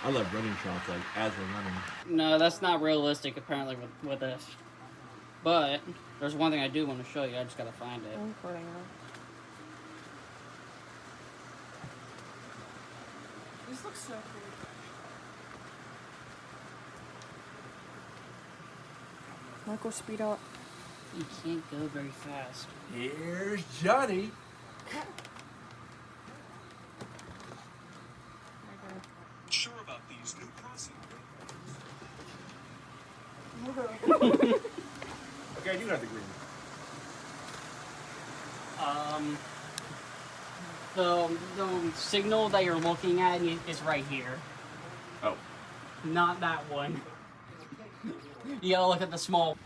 I love running shots like as we're running. No, that's not realistic apparently with this. But there's one thing I do want to show you. I just gotta find it. I'm recording it. This looks so cool. Michael, speed up. You can't go very fast. Here's Johnny. Sure about these new crossing Okay, I do have the green. The signal that you're looking at is right here. Oh. Not that one. You gotta look at the small.